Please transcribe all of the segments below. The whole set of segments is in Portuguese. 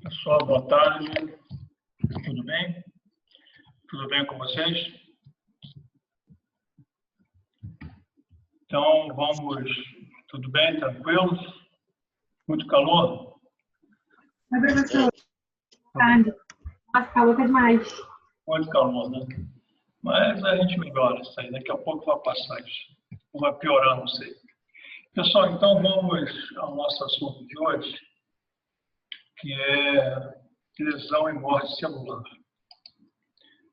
Pessoal, boa tarde. Tudo bem? Tudo bem com vocês? Então, vamos... Tudo bem? Tranquilos? Muito calor? Oi, professor. Boa tarde. Nossa, calor tá demais. Muito calor, né? Mas a gente melhora isso aí. Daqui a pouco vai passar isso. Ou vai piorar, não sei. Pessoal, então vamos ao nosso assunto de hoje, que é lesão e morte celular.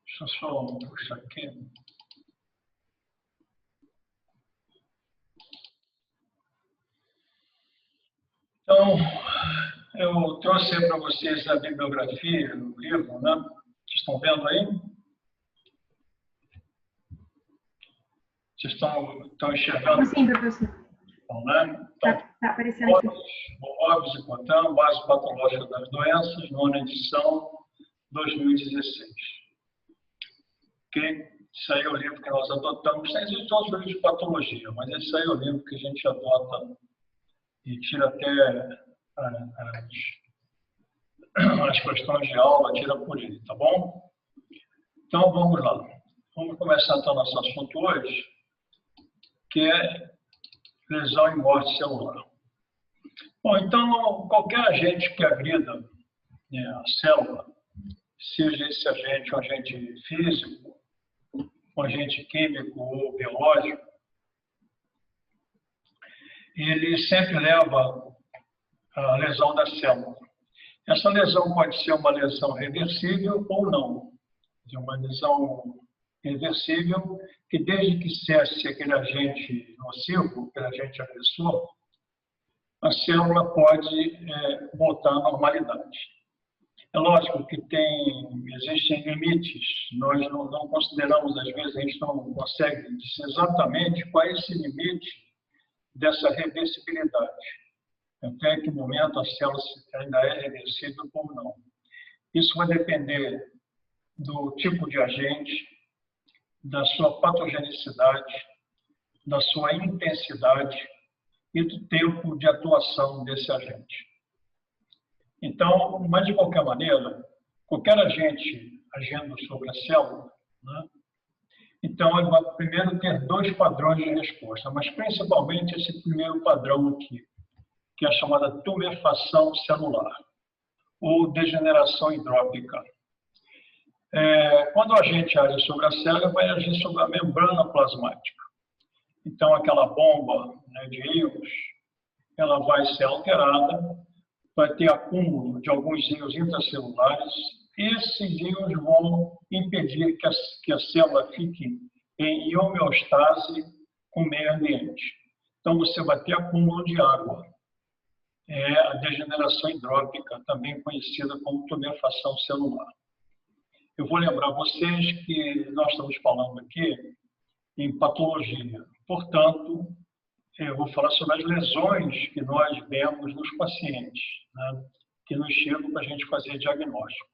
Deixa eu só puxar aqui. Então, eu trouxe para vocês a bibliografia do livro, né? Vocês estão vendo aí? Vocês estão enxergando? Sim, professor. Então, né? Então, tá aparecendo aqui. Óbvio e Cotan, Base Patológica das Doenças, nona edição, 2016. Ok? Isso aí é o livro que nós adotamos. Existem outros livros de patologia, mas esse aí é o livro que a gente adota e tira até as questões de aula, tira por ele, tá bom? Então, vamos lá. Vamos começar então nosso assunto hoje, que é lesão e morte celular. Bom, então, qualquer agente que agrida, né, a célula, seja esse agente um agente físico, um agente químico ou biológico, ele sempre leva a lesão da célula. Essa lesão pode ser uma lesão reversível ou não. Uma lesão reversível que, desde que cesse aquele agente nocivo, aquele agente agressor, a célula pode voltar à normalidade. É lógico que existem limites. Nós não consideramos, às vezes, a gente não consegue dizer exatamente qual é esse limite dessa reversibilidade. Até que momento a célula ainda é reversível ou não. Isso vai depender do tipo de agente, da sua patogenicidade, da sua intensidade e do tempo de atuação desse agente. Então, mas de qualquer maneira, qualquer agente agindo sobre a célula, né, então ele vai primeiro ter dois padrões de resposta, mas principalmente esse primeiro padrão aqui, que é a chamada tumefação celular, ou degeneração hidrópica. Quando o agente age sobre a célula, vai agir sobre a membrana plasmática. Então, aquela bomba, né, de íons, ela vai ser alterada, vai ter acúmulo de alguns íons intracelulares, e esses íons vão impedir que a célula fique em homeostase com o meio ambiente. Então, você vai ter acúmulo de água. É a degeneração hidrópica, também conhecida como tumefação celular. Eu vou lembrar vocês que nós estamos falando aqui em patologia. Portanto, eu vou falar sobre as lesões que nós vemos nos pacientes, né, que nos chegam para a gente fazer diagnóstico.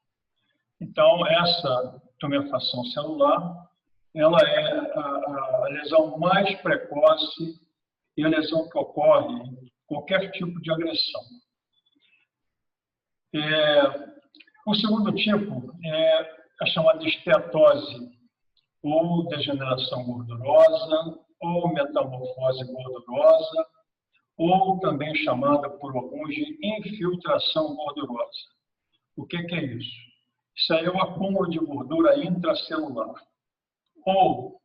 Então, essa tumefação celular, ela é a lesão mais precoce e a lesão que ocorre em qualquer tipo de agressão. O segundo tipo é a chamada esteatose, ou degeneração gordurosa, ou metamorfose gordurosa, ou também chamada por alguns de infiltração gordurosa. O que é isso? Isso aí é o acúmulo de gordura intracelular, ou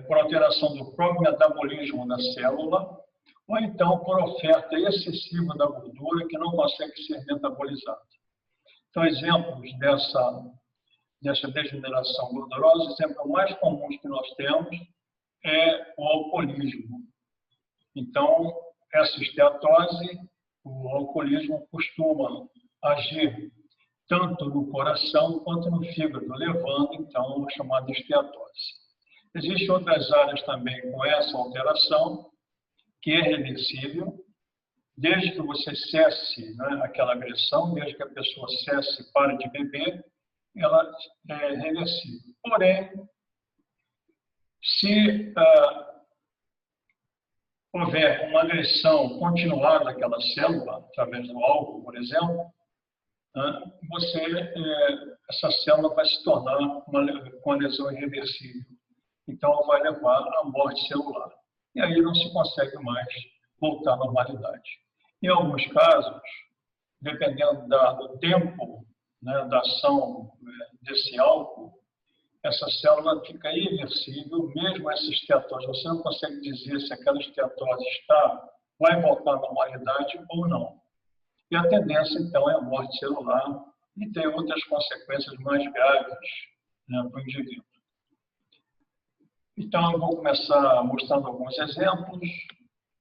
por alteração do próprio metabolismo da célula, ou então por oferta excessiva da gordura que não consegue ser metabolizada. Então, exemplos dessa degeneração gordurosa, o exemplo mais comum que nós temos é o alcoolismo. Então, essa esteatose, o alcoolismo costuma agir tanto no coração quanto no fígado, levando, então, a chamada esteatose. Existem outras áreas também com essa alteração, que é reversível, desde que você cesse, né, aquela agressão, desde que a pessoa cesse e pare de beber, ela é reversível. Porém, se houver uma agressão continuada daquela célula, através do álcool, por exemplo, né, essa célula vai se tornar uma lesão irreversível. Então, vai levar à morte celular. E aí não se consegue mais voltar à normalidade. Em alguns casos, dependendo do tempo, né, da ação desse álcool, essa célula fica irreversível, mesmo essa esteatose. Você não consegue dizer se aquela esteatose vai voltar à normalidade ou não. E a tendência, então, é a morte celular e tem outras consequências mais graves, né, para o indivíduo. Então, eu vou começar mostrando alguns exemplos.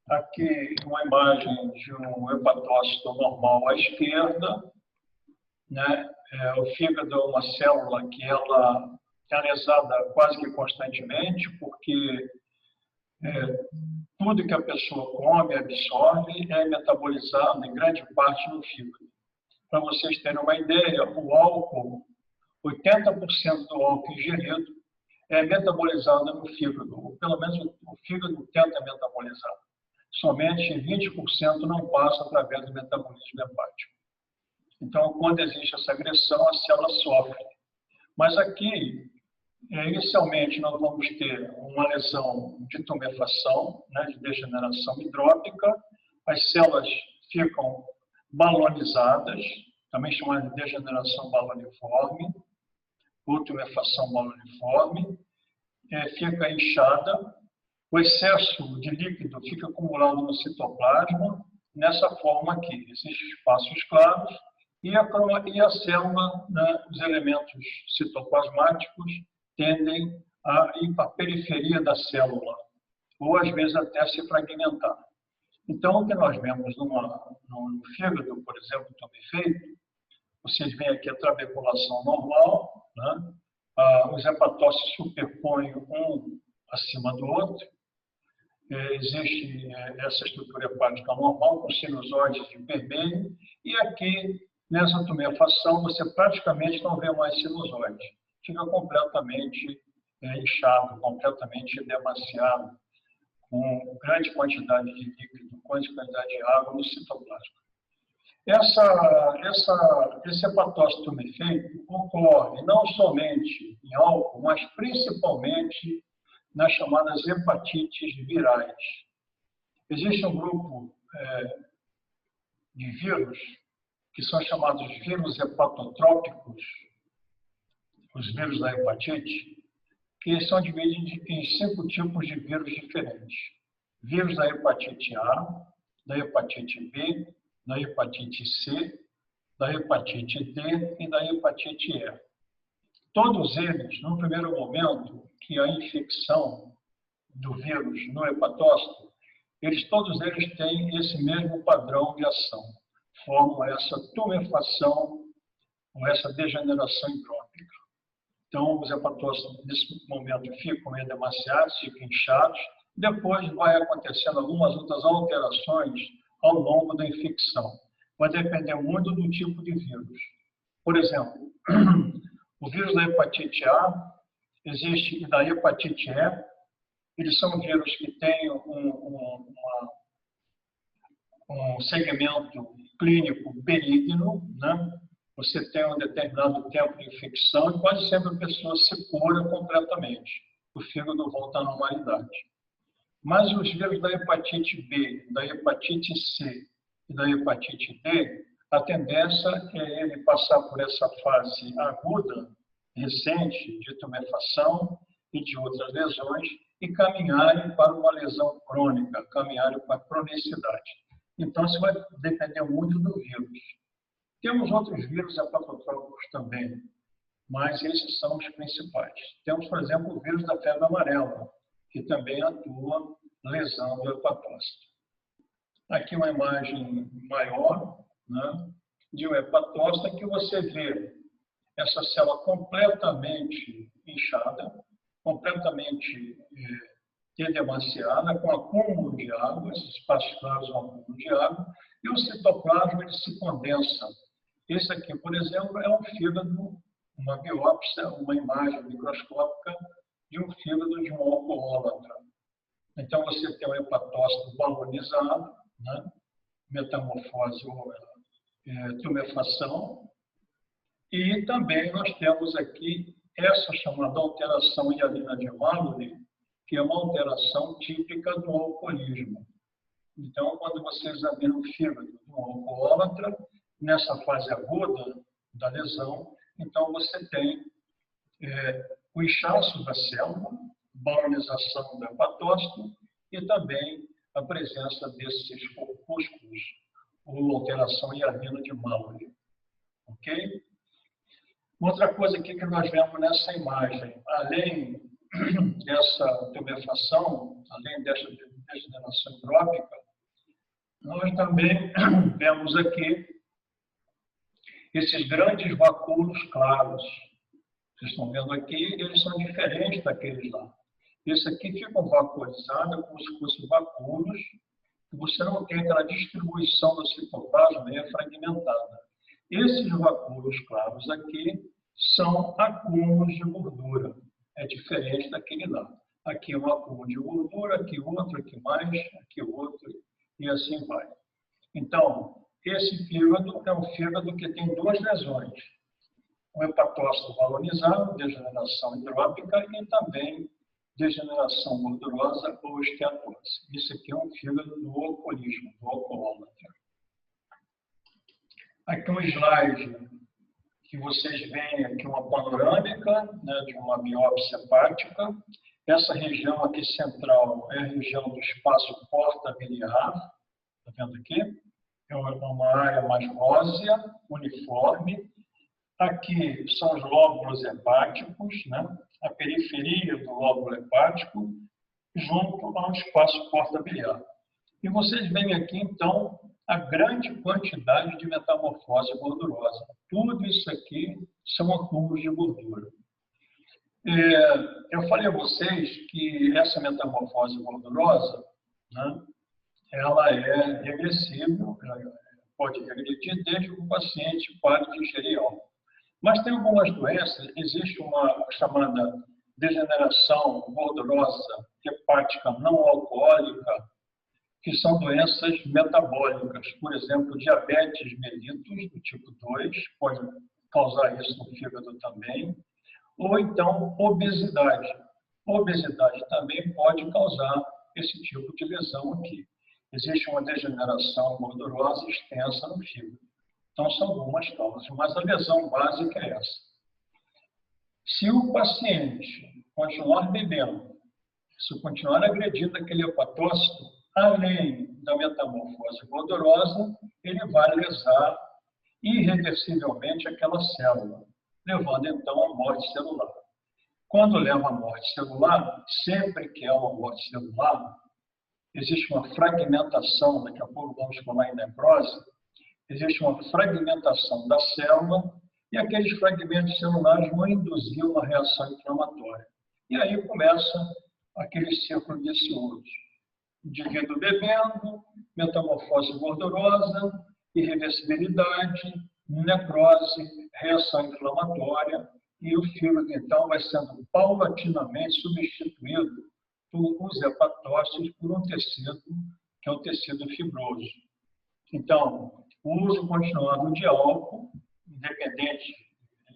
Aqui, uma imagem de um hepatócito normal à esquerda, né? O fígado é uma célula que ela é lesada quase que constantemente, porque tudo que a pessoa come, absorve, é metabolizado em grande parte no fígado. Para vocês terem uma ideia, o álcool, 80% do álcool ingerido é metabolizado no fígado, ou pelo menos o fígado tenta metabolizar. Somente 20% não passa através do metabolismo hepático. Então, quando existe essa agressão, a célula sofre. Mas aqui, inicialmente, nós vamos ter uma lesão de tumefação, né, de degeneração hidrópica. As células ficam balonizadas, também chamada de degeneração baloniforme, ou tumefação baloniforme, fica inchada. O excesso de líquido fica acumulado no citoplasma, nessa forma aqui. Existem espaços claros e a célula, né, os elementos citoplasmáticos tendem a ir para a periferia da célula, ou às vezes até se fragmentar. Então, o que nós vemos no fígado, por exemplo, tumefeito, vocês veem aqui a trabeculação normal, né? Os hepatócitos superpõem um acima do outro. Existe essa estrutura hepática normal, com sinusoides de vermelho, e aqui, nessa tumefação, você praticamente não vê mais sinusoide. Fica completamente inchado, completamente demasiado, com grande quantidade de líquido, grande quantidade de água no citoplasma. Esse hepatócito tumefeito ocorre não somente em álcool, mas principalmente nas chamadas hepatites virais. Existe um grupo de vírus que são chamados vírus hepatotrópicos, os vírus da hepatite, que são divididos em 5 tipos de vírus diferentes. Vírus da hepatite A, da hepatite B, da hepatite C, da hepatite D e da hepatite E. Todos eles, no primeiro momento que a infecção do vírus no hepatócito, todos eles têm esse mesmo padrão de ação. Formam essa tumefação ou essa degeneração hidrópica. Então, os hepatócitos, nesse momento, ficam edemaciados, ficam inchados. Depois vai acontecendo algumas outras alterações ao longo da infecção. Vai depender muito do tipo de vírus. Por exemplo, o vírus da hepatite A existe e da hepatite E. Eles são vírus que têm um segmento clínico benigno, né? Você tem um determinado tempo de infecção e quase sempre a pessoa se cura completamente. O fígado volta à normalidade. Mas os vírus da hepatite B, da hepatite C e da hepatite D, a tendência é ele passar por essa fase aguda, recente, de tumefação e de outras lesões e caminharem para uma lesão crônica, caminharem para a cronicidade. Então, isso vai depender muito do vírus. Temos outros vírus hepatotrópicos também, mas esses são os principais. Temos, por exemplo, o vírus da febre amarela, que também atua lesando o hepatócito. Aqui uma imagem maior, né, de um hepatócito em que você vê essa célula completamente inchada, completamente edemaciada, com acúmulo de água, esses espaços claros são acúmulo de água, e o citoplasma ele se condensa. Esse aqui, por exemplo, é um fígado, uma biópsia, uma imagem microscópica de um fígado de um alcoólatra. Então, você tem o hepatócito balonizado, né? Metamorfose ou tumefação. E também nós temos aqui essa chamada alteração hialina de Mallory, que é uma alteração típica do alcoolismo. Então, quando você examina o fígado de um alcoólatra, nessa fase aguda da lesão, então você tem o inchaço da célula, balonização do hepatócito e também a presença desses corpúsculos ou alteração hialina de Mallory. Ok? Outra coisa aqui que nós vemos nessa imagem, além dessa tumefação, além dessa degeneração hidrópica, nós também vemos aqui esses grandes vacúolos claros. Vocês estão vendo aqui, eles são diferentes daqueles lá. Esse aqui fica vacuolizado como se fossem vacúolos, e você não tem aquela distribuição do citoplasma meio fragmentada. Esses vacúolos claros aqui são acúmulos de gordura. É diferente daquele lá. Aqui um acúmulo de gordura, aqui outro, aqui mais, aqui outro, e assim vai. Então, esse fígado é um fígado que tem duas lesões. Um hepatócito balonizado, degeneração hidrópica, e também degeneração gordurosa ou esteatose. Isso aqui é um fígado do alcoolismo, do alcoólatra. Aqui um slide que vocês veem aqui uma panorâmica, né, de uma biópsia hepática. Essa região aqui central é a região do espaço porta-biliar, está vendo aqui? É uma área mais rósea, uniforme. Aqui são os lóbulos hepáticos, né? A periferia do lóbulo hepático, junto ao espaço porta-biliar. E vocês veem aqui, então, a grande quantidade de metamorfose gordurosa. Tudo isso aqui são acúmulos de gordura. Eu falei a vocês que essa metamorfose gordurosa, né, ela é regressível, pode regredir desde que o paciente pare de ingerir álcool. Mas tem algumas doenças, existe uma chamada degeneração gordurosa hepática não alcoólica, que são doenças metabólicas. Por exemplo, diabetes mellitus, do tipo 2, pode causar isso no fígado também. Ou então, obesidade. Obesidade também pode causar esse tipo de lesão aqui. Existe uma degeneração gordurosa extensa no fígado. Então, são algumas causas, mas a lesão básica é essa. Se o paciente continuar bebendo, se continuar agredindo aquele hepatócito, além da metamorfose gordurosa, ele vai lesar irreversivelmente aquela célula, levando então à morte celular. Quando leva à morte celular, sempre que há uma morte celular, existe uma fragmentação, daqui a pouco vamos falar em necrose, existe uma fragmentação da célula e aqueles fragmentos celulares vão induzir uma reação inflamatória. E aí começa aquele círculo vicioso. Indivíduo bebendo, metamorfose gordurosa, irreversibilidade, necrose, reação inflamatória, e o fígado, então, vai sendo paulatinamente substituído por os hepatócitos por um tecido, que é o tecido fibroso. Então, o uso continuado de álcool, independente,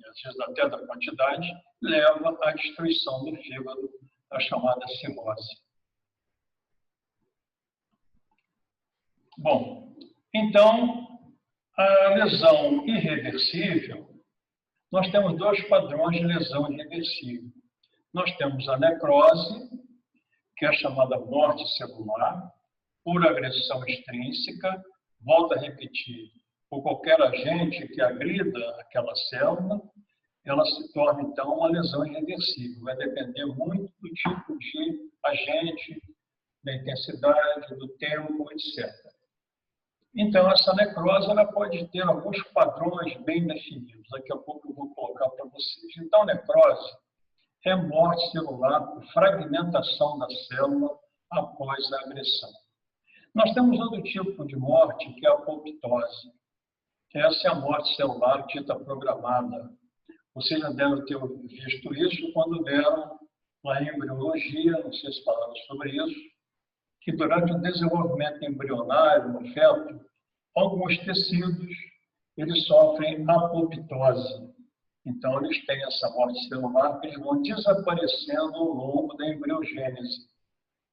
às vezes até da quantidade, leva à destruição do fígado, a chamada cirrose. Bom, então, a lesão irreversível, nós temos dois padrões de lesão irreversível. Nós temos a necrose, que é a chamada morte celular, por agressão extrínseca, volto a repetir, por qualquer agente que agrida aquela célula, ela se torna, então, uma lesão irreversível. Vai depender muito do tipo de agente, da intensidade, do tempo, etc. Então, essa necrose ela pode ter alguns padrões bem definidos. Daqui a pouco eu vou colocar para vocês. Então, necrose é morte celular por fragmentação da célula após a agressão. Nós temos outro tipo de morte, que é a apoptose. Essa é a morte celular dita programada. Vocês já devem ter visto isso quando deram a embriologia, não sei se falaram sobre isso, que durante o desenvolvimento embrionário no feto, alguns tecidos eles sofrem apoptose. Então, eles têm essa morte celular, eles vão desaparecendo ao longo da embriogênese.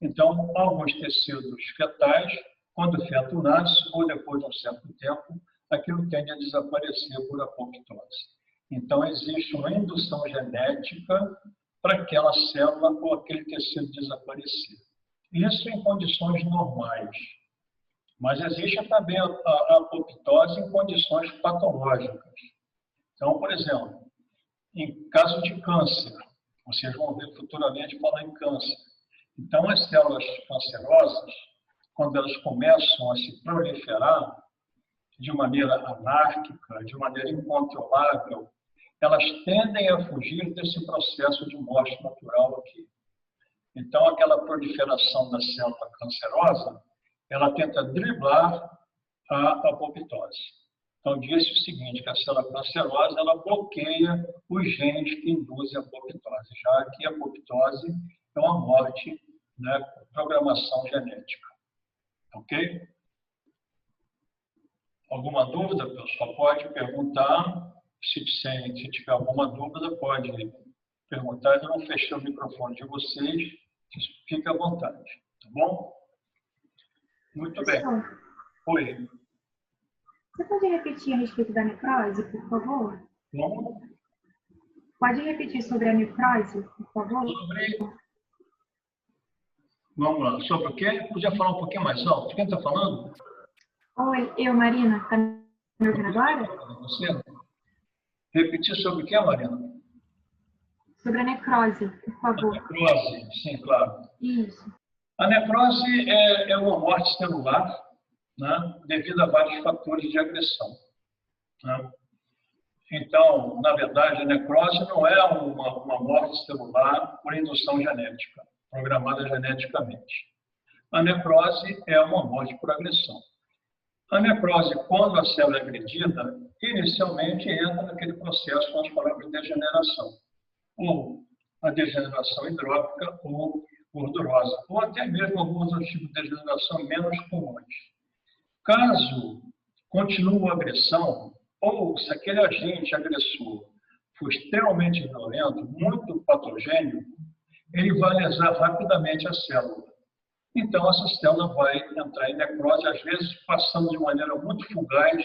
Então, alguns tecidos fetais, quando o feto nasce, ou depois de um certo tempo, aquilo tende a desaparecer por apoptose. Então, existe uma indução genética para aquela célula ou aquele tecido desaparecer. Isso em condições normais. Mas existe também a apoptose em condições patológicas. Então, por exemplo, em caso de câncer, vocês vão ver futuramente falar em câncer. Então, as células cancerosas, quando elas começam a se proliferar de maneira anárquica, de maneira incontrolável, elas tendem a fugir desse processo de morte natural aqui. Então, aquela proliferação da célula cancerosa, ela tenta driblar a apoptose. Então, diz o seguinte, que a célula cancerosa, ela bloqueia os genes que induzem a apoptose, já que a apoptose é uma morte, né, por programação genética. Ok? Alguma dúvida, pessoal? Pode perguntar. Se tiver alguma dúvida, pode perguntar. Eu não fechei o microfone de vocês. Fique à vontade. Tá bom? Muito bem. Oi. Você pode repetir a respeito da necrose, por favor? Como? Pode repetir sobre a necrose, por favor? Vamos lá. Sobre o quê? Podia falar um pouquinho mais alto? Quem está falando? Oi, eu, Marina. Está me ouvindo agora? Você? Repetir sobre o quê, Marina? Sobre a necrose, por favor. A necrose, sim, claro. Isso. A necrose é uma morte celular, né, devido a vários fatores de agressão. Né? Então, na verdade, a necrose não é uma morte celular por indução genética, programada geneticamente. A necrose é uma morte por agressão. A necrose, quando a célula é agredida, inicialmente entra naquele processo que nós falamos de degeneração, ou a degeneração hidrópica ou gordurosa, ou até mesmo alguns outros tipos de degeneração menos comuns. Caso continue a agressão, ou se aquele agente agressor for extremamente violento, muito patogênico, ele vai lesar rapidamente a célula. Então, essa célula vai entrar em necrose, às vezes passando de maneira muito fugaz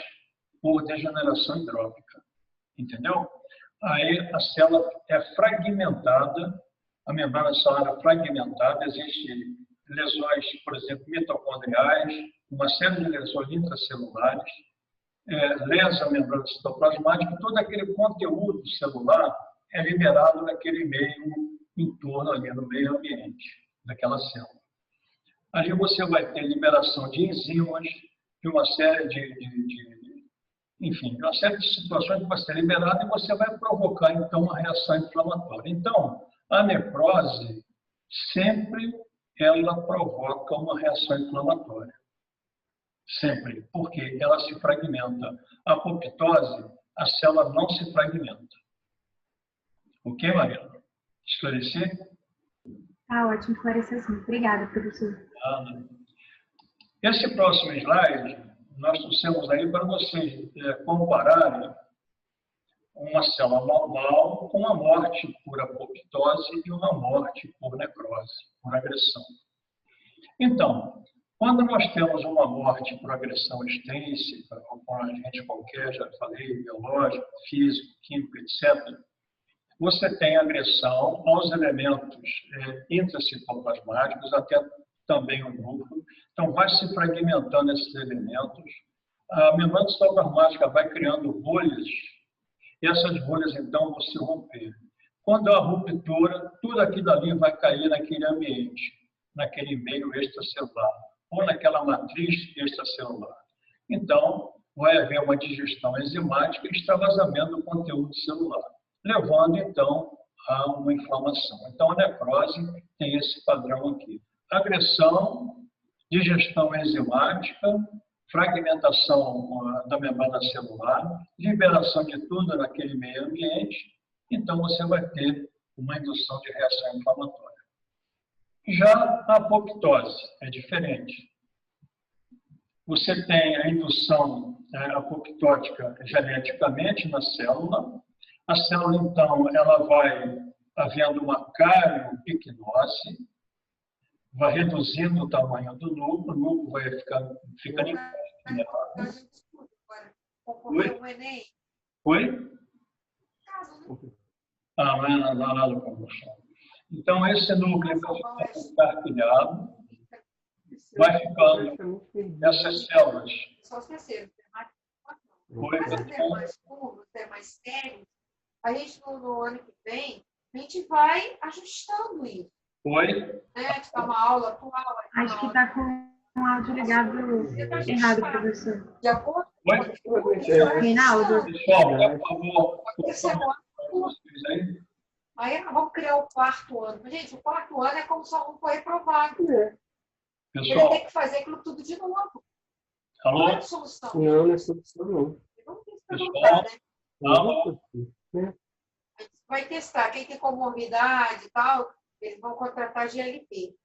por degeneração hidrópica. Entendeu? Aí a célula é fragmentada, a membrana celular é fragmentada, existem lesões, por exemplo, mitocondriais, uma série de lesões intracelulares, lesa a membrana citoplasmática, todo aquele conteúdo celular é liberado naquele meio em torno ali, no meio ambiente daquela célula. Ali você vai ter liberação de enzimas, de uma série enfim, uma série de situações que vai ser liberada e você vai provocar, então, uma reação inflamatória. Então, a necrose, sempre ela provoca uma reação inflamatória. Sempre, porque ela se fragmenta. A apoptose, a célula não se fragmenta. Ok, Mariana? Esclarecer? Tá ótimo, esclareceu sim. Obrigada, professor. Esse próximo slide, nós trouxemos aí para vocês compararem uma célula normal com uma morte por apoptose e uma morte por necrose, por agressão. Então, quando nós temos uma morte por agressão extrínseca, ou com agente qualquer, já falei, biológico, físico, químico, etc., você tem agressão aos elementos intracitoplasmáticos, até também o núcleo. Então, vai se fragmentando esses elementos. A membrana citoplasmática vai criando bolhas, e essas bolhas, então, vão se romper. Quando há ruptura, tudo aquilo ali vai cair naquele ambiente, naquele meio extracelular, ou naquela matriz extracelular. Então, vai haver uma digestão enzimática e extravasamento do conteúdo celular, levando, então, a uma inflamação. Então, a necrose tem esse padrão aqui. Agressão, digestão enzimática, fragmentação da membrana celular, liberação de tudo naquele meio ambiente, então você vai ter uma indução de reação inflamatória. Já a apoptose é diferente. Você tem a indução apoptótica geneticamente na célula. A célula, então, ela vai havendo uma cariopicnose, vai reduzindo o tamanho do núcleo vai ficando encoberto. Oi? Ah, não é nada da combustão. Então, esse núcleo vai ficando carpilhado, vai ficando essas células. Só esqueceram. Ter mais curvos, ter mais sério, a gente no ano que vem, a gente vai ajustando isso. Oi? Né? Está uma aula atual. Acho que está com o áudio ligado errado, professor. De acordo com Reinaldo. Pessoal, por favor. Aí vamos criar o quarto ano. Gente, o quarto ano é como se um foi reprovado. Pessoal, ele tem que fazer aquilo tudo de novo. Alô? Não é solução. Não é solução, não. Não tem que Pessoal, perguntar, né? alô? A gente vai testar. Quem tem comorbidade e tal, eles vão contratar GLP.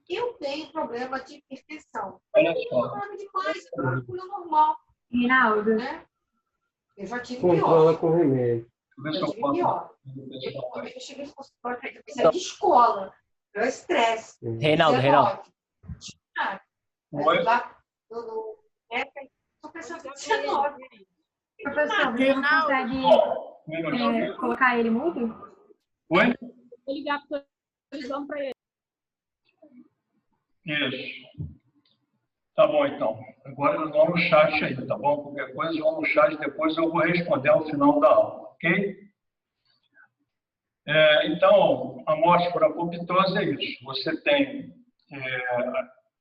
Eu tenho problema de hipertensão. Olha só. Não é demais, é uma cura normal. Reinaldo. Né? Eu já tive Controla pior. com remédio. Eu tive pior. Eu cheguei no consultório, isso é de escola. É o estresse. Reinaldo. Oi? Estou pensando em 19. Professor, você não consegue colocar ele mudo? Oi? Vou ligar para a televisão para ele. Isso. Tá bom, então. Agora nós vamos no chat aí, tá bom? Qualquer coisa, vamos no chat, depois eu vou responder ao final da aula, ok? Então, a morte por apoptose é isso. Você tem,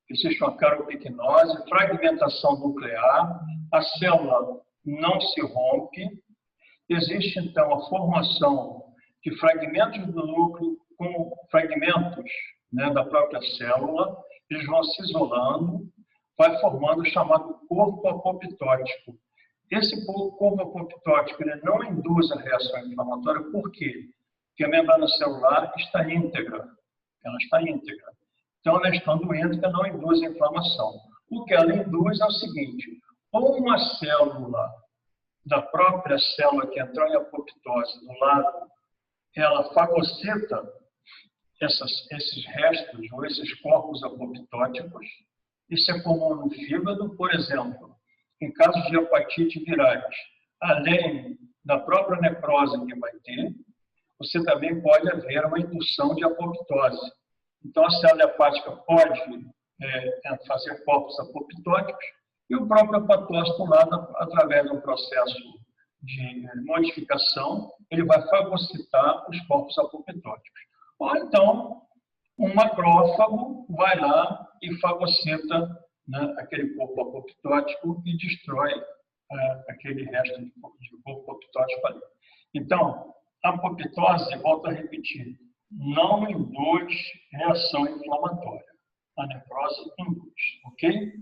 existe uma cariopicnose, fragmentação nuclear, a célula não se rompe, existe, então, a formação de fragmentos do núcleo com fragmentos, né, da própria célula, eles vão se isolando, vai formando o chamado corpo apoptótico. Esse corpo apoptótico ele não induz a reação inflamatória, por quê? Porque a membrana celular está íntegra. Ela está íntegra. Então, ela estando íntegra, não induz a inflamação. O que ela induz é o seguinte, ou uma célula da própria célula que entrou em apoptose do lado, ela fagocita esses restos ou esses corpos apoptóticos. Isso é comum no fígado, por exemplo, em casos de hepatite virais, além da própria necrose que vai ter, você também pode haver uma indução de apoptose. Então, a célula hepática pode fazer corpos apoptóticos e o próprio hepatócito lá, através do processo de modificação, ele vai fagocitar os corpos apoptóticos. Ou então, um macrófago vai lá e fagocita, né, aquele corpo apoptótico e destrói aquele resto de corpo apoptótico ali. Então, a apoptose, volto a repetir, não induz reação inflamatória. A necrose induz, ok?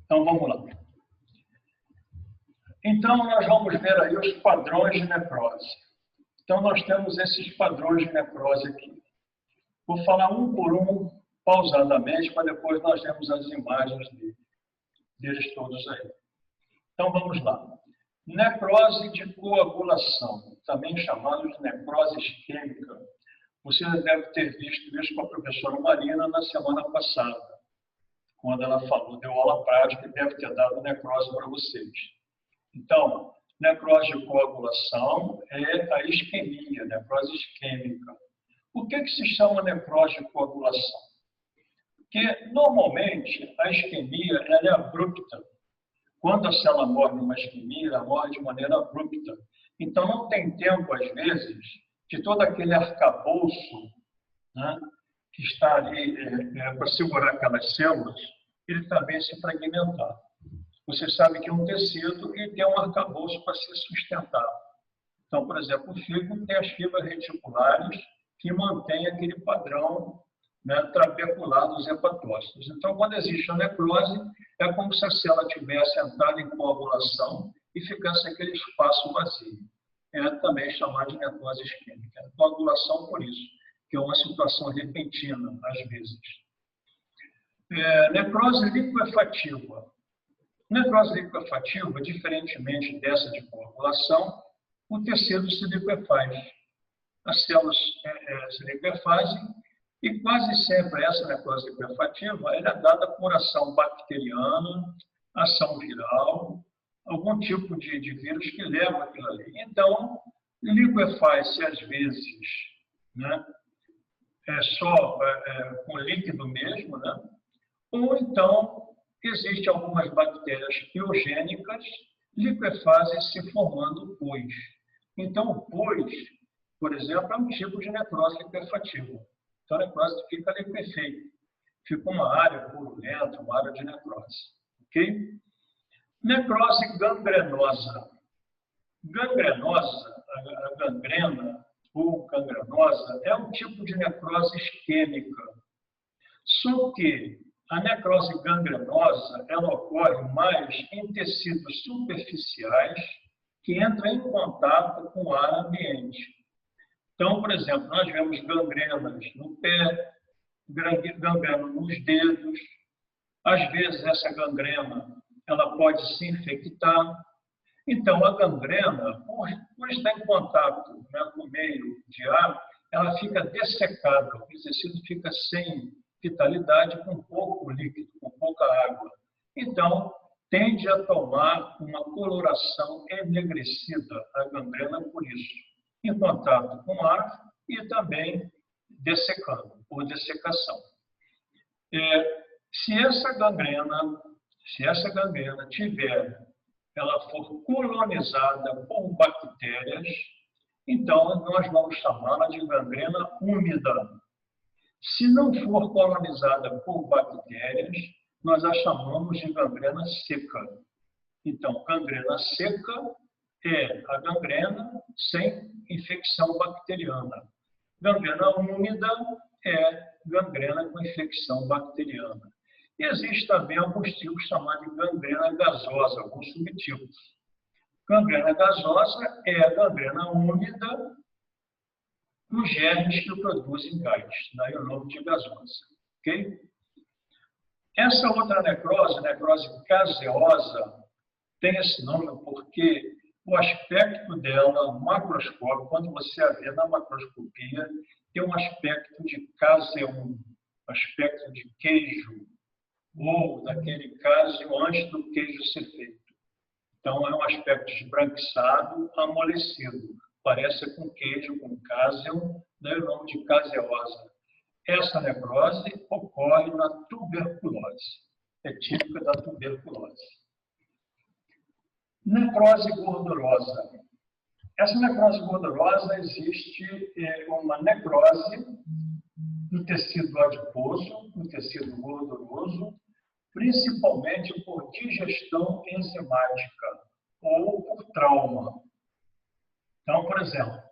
Então, vamos lá. Então, nós vamos ver aí os padrões de necrose. Então, nós temos esses padrões de necrose aqui. Vou falar um por um, pausadamente, para depois nós vermos as imagens deles todos aí. Então, vamos lá. Necrose de coagulação, também chamada de necrose isquêmica. Você deve ter visto isso com a professora Marina na semana passada, quando ela falou, deu aula prática e deve ter dado necrose para vocês. Então, necrose de coagulação é a isquemia, necrose isquêmica. Por que se chama necrose de coagulação? Porque, normalmente, a isquemia ela é abrupta. Quando a célula morre numa isquemia, ela morre de maneira abrupta. Então, não tem tempo, às vezes, de todo aquele arcabouço, né, que está ali para segurar aquelas células, ele também se fragmentar. Você sabe que um tecido ele tem um arcabouço para se sustentar. Então, por exemplo, o fígado tem as fibras reticulares que mantêm aquele padrão, né, trabecular dos hepatócitos. Então, quando existe a necrose, é como se a célula tivesse entrado em coagulação e ficasse aquele espaço vazio. É também chamado de necrose isquêmica. Coagulação por isso. que é uma situação repentina, às vezes. Necrose liquefativa. Necrose liquefativa, diferentemente dessa de coagulação, o tecido se liquefaz. As células se liquefazem e quase sempre essa necrose liquefativa é dada por ação bacteriana, ação viral, algum tipo de vírus que leva aquilo ali. Então, liquefaz-se às vezes, né, só com líquido mesmo, né? Ou então existem algumas bactérias biogênicas liquefazem-se formando pus. Então, o pus, por exemplo, é um tipo de necrose liquefativa. Então, a necrose fica liquefeita. Fica uma área purulenta, uma área de necrose. Ok? Necrose gangrenosa. Gangrenosa, a gangrena ou gangrenosa, é um tipo de necrose isquêmica. Só que a necrose gangrenosa, ela ocorre mais em tecidos superficiais que entram em contato com o ar ambiente. Então, por exemplo, nós vemos gangrenas no pé, gangrena nos dedos. Às vezes, essa gangrena ela pode se infectar. Então, a gangrena, por estar em contato, né, com o meio de ar, ela fica dessecada, o tecido fica sem vitalidade, com pouco líquido, com pouca água. Então, tende a tomar uma coloração enegrecida, a gangrena por isso, em contato com o ar e também dessecando, por dessecação. Se essa gangrena ela for colonizada por bactérias, então nós vamos chamá-la de gangrena úmida. Se não for colonizada por bactérias, nós a chamamos de gangrena seca. Então, gangrena seca é a gangrena sem infecção bacteriana. Gangrena úmida é gangrena com infecção bacteriana. E existe também alguns tipos chamados de gangrena gasosa, alguns subtipos. Gangrena gasosa é a gangrena úmida dos germes que produzem gás, daí o nome de gasosa. Ok? Essa outra necrose, necrose gaseosa, tem esse nome porque o aspecto dela, macroscópico, quando você a vê na macroscopia, tem um aspecto de caseum, aspecto de queijo, ou daquele caso antes do queijo ser feito. Então, é um aspecto esbranquiçado, amolecido. Parece com queijo, com caseum, daí o nome de caseosa. Essa necrose ocorre na tuberculose. É típica da tuberculose. Necrose gordurosa. Essa necrose gordurosa existe uma necrose no tecido adiposo, no tecido gorduroso, principalmente por digestão enzimática ou por trauma. Então, por exemplo,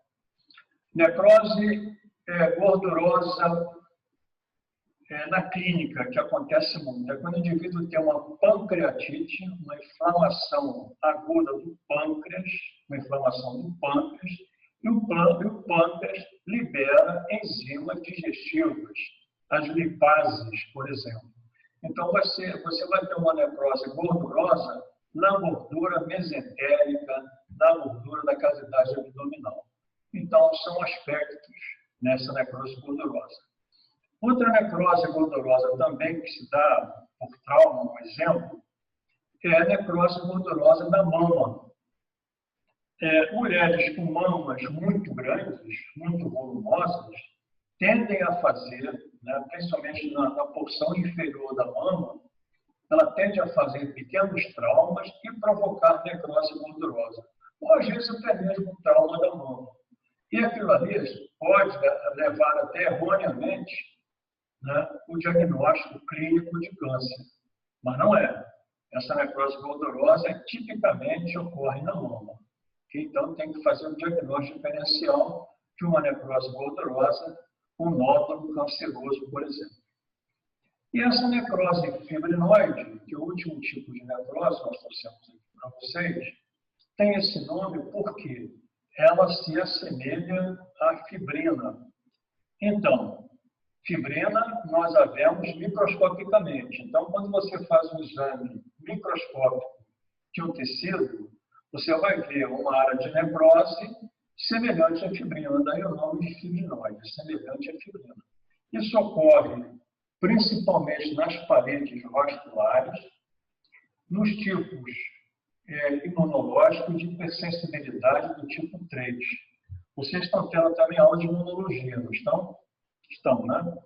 necrose gordurosa na clínica, que acontece muito, é quando o indivíduo tem uma pancreatite, uma inflamação aguda do pâncreas, uma inflamação do pâncreas, e o pâncreas libera enzimas digestivas, as lipases, por exemplo. Então, você vai ter uma necrose gordurosa na gordura mesentérica, na gordura da cavidade abdominal. Então, são aspectos nessa necrose gordurosa. Outra necrose gordurosa também que se dá por trauma, um exemplo, é a necrose gordurosa da mama. Mulheres com mamas muito grandes, muito volumosas, tendem a fazer, né, principalmente na porção inferior da mama, ela tende a fazer pequenos traumas e provocar necrose gordurosa. Ou às vezes até mesmo trauma da mama. E aquilo ali pode levar até erroneamente, né, o diagnóstico clínico de câncer. Mas não é. Essa necrose gordurosa tipicamente ocorre na mama. Então, tem que fazer um diagnóstico diferencial de uma necrose gordurosa, um nódulo canceroso, por exemplo. E essa necrose fibrinoide, que é o último tipo de necrose que nós trouxemos aqui para vocês, tem esse nome porque ela se assemelha à fibrina. Então, fibrina nós a vemos microscopicamente. Então, quando você faz um exame microscópico de um tecido, você vai ver uma área de necrose semelhante à fibrina, daí o nome de fibrinoide, semelhante à fibrina. Isso ocorre principalmente nas paredes vasculares, nos tipos imunológicos de hipersensibilidade do tipo 3. Vocês estão tendo também aula de imunologia, não estão? Estão, né?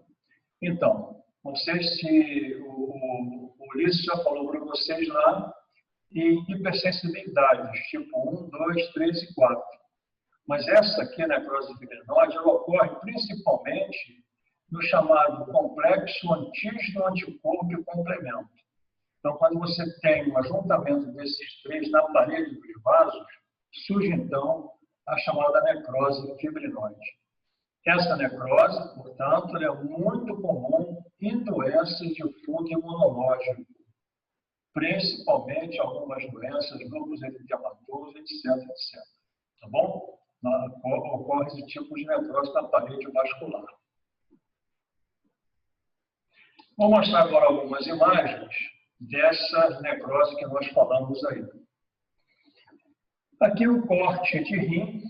Então, não sei se o Ulisses já falou para vocês lá em hipersensibilidades, tipo 1, 2, 3 e 4. Mas essa aqui, a necrose fibrinoide, ela ocorre principalmente no chamado complexo antígeno-anticorpo e complemento. Então, quando você tem um ajuntamento desses três na parede dos vasos, surge, então, a chamada necrose fibrinoide. Essa necrose, portanto, é muito comum em doenças de fundo imunológico, principalmente algumas doenças, lúpus eritematoso, etc, etc. Tá bom? Ocorre esse tipo de necrose na parede vascular. Vou mostrar agora algumas imagens dessa necrose que nós falamos aí. Aqui o corte de rim.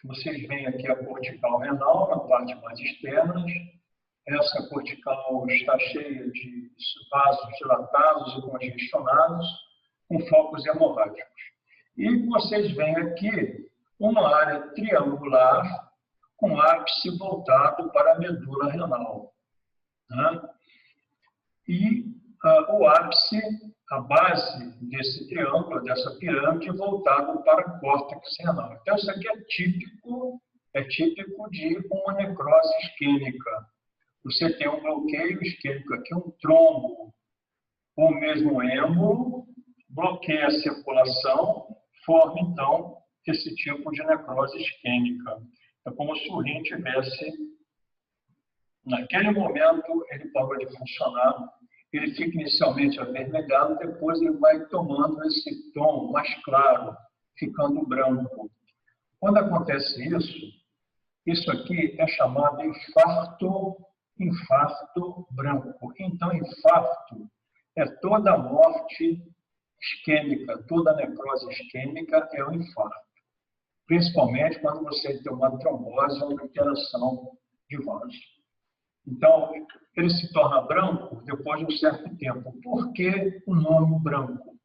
Vocês veem aqui a cortical renal, na parte mais externa. Essa cortical está cheia de vasos dilatados e congestionados, com focos hemorrágicos. E vocês veem aqui uma área triangular com ápice voltado para a medula renal, né? E o ápice, a base desse triângulo, dessa pirâmide, voltado para o córtex renal. Então, isso aqui é típico de uma necrose isquêmica. Você tem um bloqueio isquêmico aqui, um trombo, ou mesmo um êmbolo, bloqueia a circulação, forma, então, esse tipo de necrose isquêmica. É como se o rim tivesse, naquele momento, ele parou de funcionar, ele fica inicialmente avermelhado, depois ele vai tomando esse tom mais claro, ficando branco. Quando acontece isso aqui é chamado infarto branco. Então, infarto é toda a morte isquêmica, toda a necrose isquêmica é um infarto. Principalmente quando você tem uma trombose ou uma alteração de vasos. Então, ele se torna branco depois de um certo tempo. Por que o nome branco?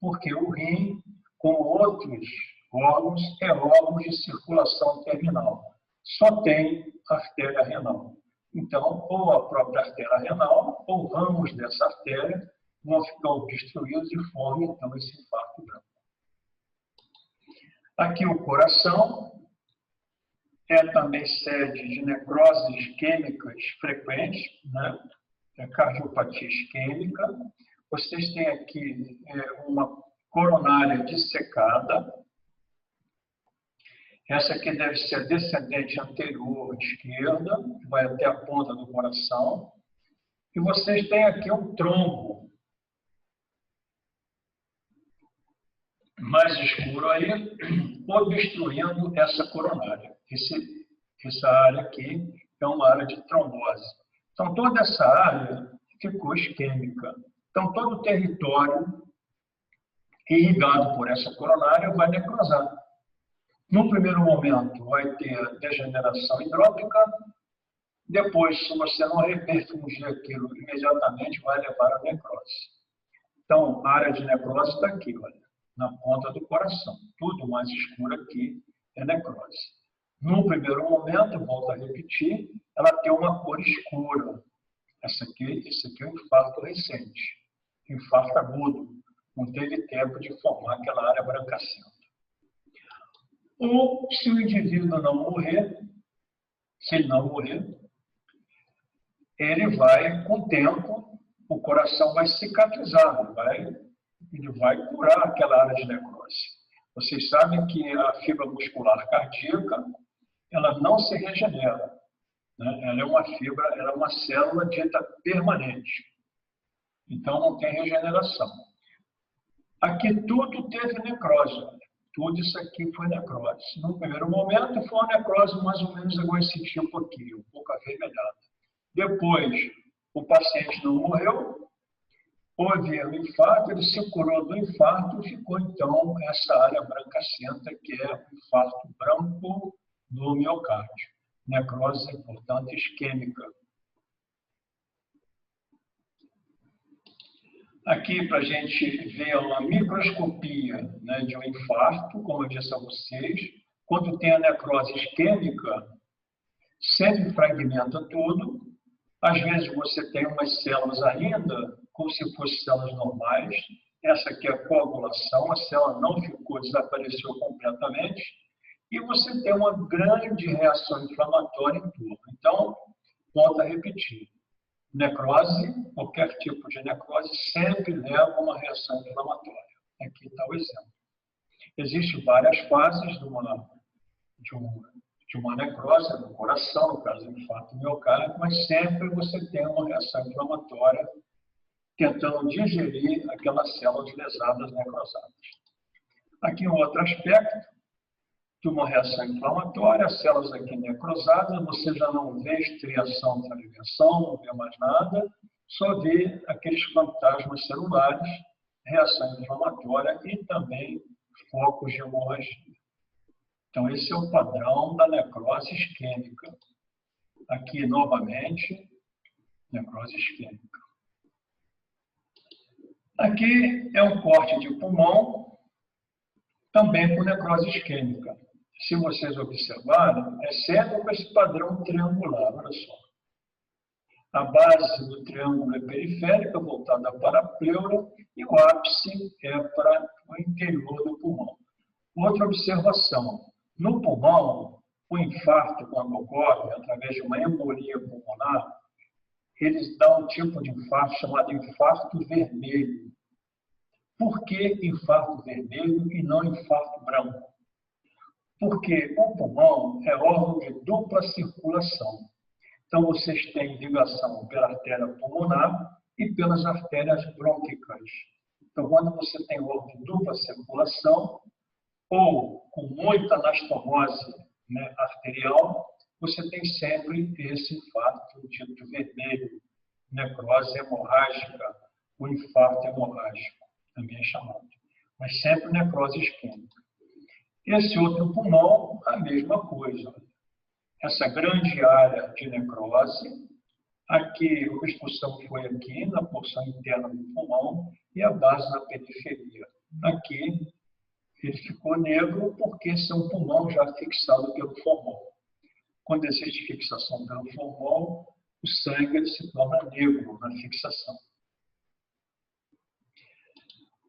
Porque o rim, como outros órgãos, é órgão de circulação terminal. Só tem artéria renal. Então, ou a própria artéria renal, ou ramos dessa artéria vão ficar obstruídos e formam, então, esse infarto branco. Aqui o coração é também sede de necroses isquêmicas frequentes, né? É cardiopatia isquêmica. Vocês têm aqui uma coronária dissecada. Essa aqui deve ser descendente anterior esquerda, que vai até a ponta do coração. E vocês têm aqui um trombo mais escuro aí, obstruindo essa coronária. Essa área aqui é uma área de trombose. Então, toda essa área ficou isquêmica. Então, todo o território irrigado por essa coronária vai necrosar. No primeiro momento, vai ter degeneração hidrópica. Depois, se você não reperfugir aquilo imediatamente, vai levar a necrose. Então, a área de necrose está aqui, olha, na ponta do coração. Tudo mais escuro aqui é necrose. No primeiro momento, volto a repetir, ela tem uma cor escura. Esse aqui é um infarto recente, infarto agudo. Não teve tempo de formar aquela área brancacenta. Ou, se o indivíduo não morrer, se ele não morrer, ele vai, com o tempo, o coração vai cicatrizar, ele vai curar aquela área de necrose. Vocês sabem que a fibra muscular cardíaca, ela não se regenera, né? Ela é uma fibra, ela é uma célula dita permanente. Então, não tem regeneração. Aqui tudo teve necrose. Tudo isso aqui foi necrose. No primeiro momento, foi uma necrose mais ou menos igual esse tipo aqui, um pouco avermelhada. Depois, o paciente não morreu, houve um infarto, ele se curou do infarto e ficou, então, essa área brancacenta, que é o infarto branco do miocárdio. Necrose, portanto, isquêmica. Aqui, para a gente ver uma microscopia, né, de um infarto, como eu disse a vocês, quando tem a necrose isquêmica, sempre fragmenta tudo. Às vezes você tem umas células ainda, como se fossem células normais. Essa aqui é a coagulação, a célula não ficou, desapareceu completamente. E você tem uma grande reação inflamatória em tudo. Então, volto a repetir. Necrose, qualquer tipo de necrose, sempre leva a uma reação inflamatória. Aqui está o exemplo. Existem várias fases de uma necrose no coração, no caso do infarto miocárdico, mas sempre você tem uma reação inflamatória tentando digerir aquelas células lesadas necrosadas. Aqui um outro aspecto de uma reação inflamatória, as células aqui necrosadas, você já não vê estriação de ligação, não vê mais nada, só vê aqueles fantasmas celulares, reação inflamatória e também focos de hemorragia. Então, esse é o padrão da necrose isquêmica. Aqui, novamente, necrose isquêmica. Aqui é um corte de pulmão, também com necrose isquêmica. Se vocês observarem, é sempre com esse padrão triangular, olha só. A base do triângulo é periférica, voltada para a pleura, e o ápice é para o interior do pulmão. Outra observação, no pulmão, o infarto, quando ocorre através de uma embolia pulmonar, eles dão um tipo de infarto chamado infarto vermelho. Por que infarto vermelho e não infarto branco? Porque o pulmão é órgão de dupla circulação. Então, vocês têm ligação pela artéria pulmonar e pelas artérias brônquicas. Então, quando você tem órgão de dupla circulação, ou com muita anastomose, né, arterial, você tem sempre esse infarto dito vermelho, necrose hemorrágica, o infarto hemorrágico, também é chamado. Mas sempre necrose isquêmica. Esse outro pulmão, a mesma coisa. Essa grande área de necrose, aqui a expulsão foi aqui, na porção interna do pulmão, e a base na periferia. Aqui, ele ficou negro porque esse é um pulmão já fixado pelo formol. Quando existe fixação pelo formol, o sangue ele se torna negro na fixação.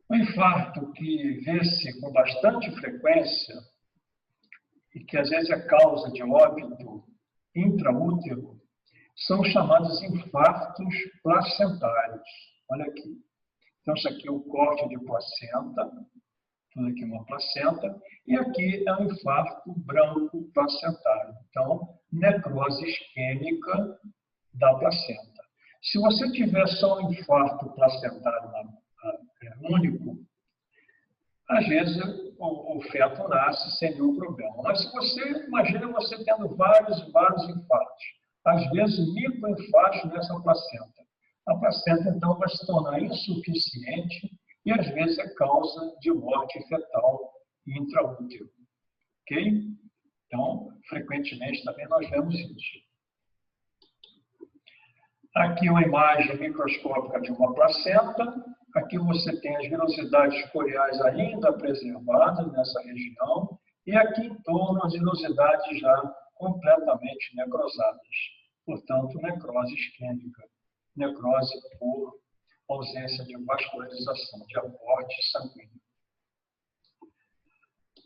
O infarto que vê-se com bastante frequência e que às vezes é causa de óbito intraútero são chamados infartos placentários. Olha aqui. Então, isso aqui é o corte de placenta, tudo aqui é uma placenta, e aqui é um infarto branco placentário. Então, necrose isquêmica da placenta. Se você tiver só um infarto placentário único, às vezes o feto nasce sem nenhum problema. Mas se você, imagina você tendo vários infartos, às vezes microinfartos nessa placenta. A placenta, então, vai se tornar insuficiente e, às vezes, é causa de morte fetal intraútero. Ok? Então, frequentemente também nós vemos isso. Aqui uma imagem microscópica de uma placenta. Aqui você tem as vilosidades coriais ainda preservadas nessa região. E aqui em torno as vilosidades já completamente necrosadas. Portanto, necrose isquêmica. Necrose por ausência de vascularização, de aporte sanguíneo.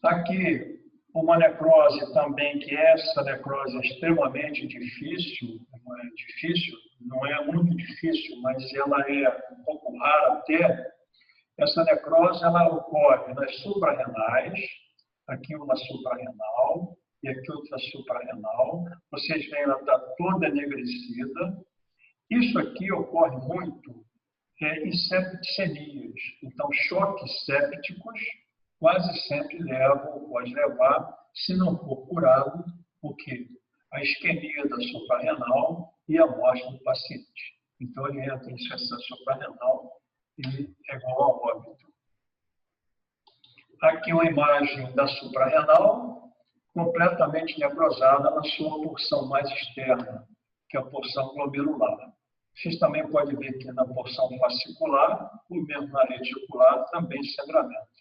Aqui, uma necrose também, que essa necrose é extremamente difícil, não é muito difícil, mas ela é um pouco rara até. Essa necrose ela ocorre nas suprarrenais, aqui uma suprarrenal e aqui outra suprarrenal. Vocês veem, ela está toda enegrecida. Isso aqui ocorre muito em septicemias. Então, choques sépticos quase sempre leva ou pode levar, se não for curado, o quê? A isquemia da suprarrenal e a morte do paciente. Então, ele entra em insuficiência suprarrenal e é igual ao óbito. Aqui uma imagem da suprarrenal, completamente necrosada na sua porção mais externa, que é a porção glomerular. Vocês também podem ver que na porção fascicular, ou mesmo na reticular, também sangramento.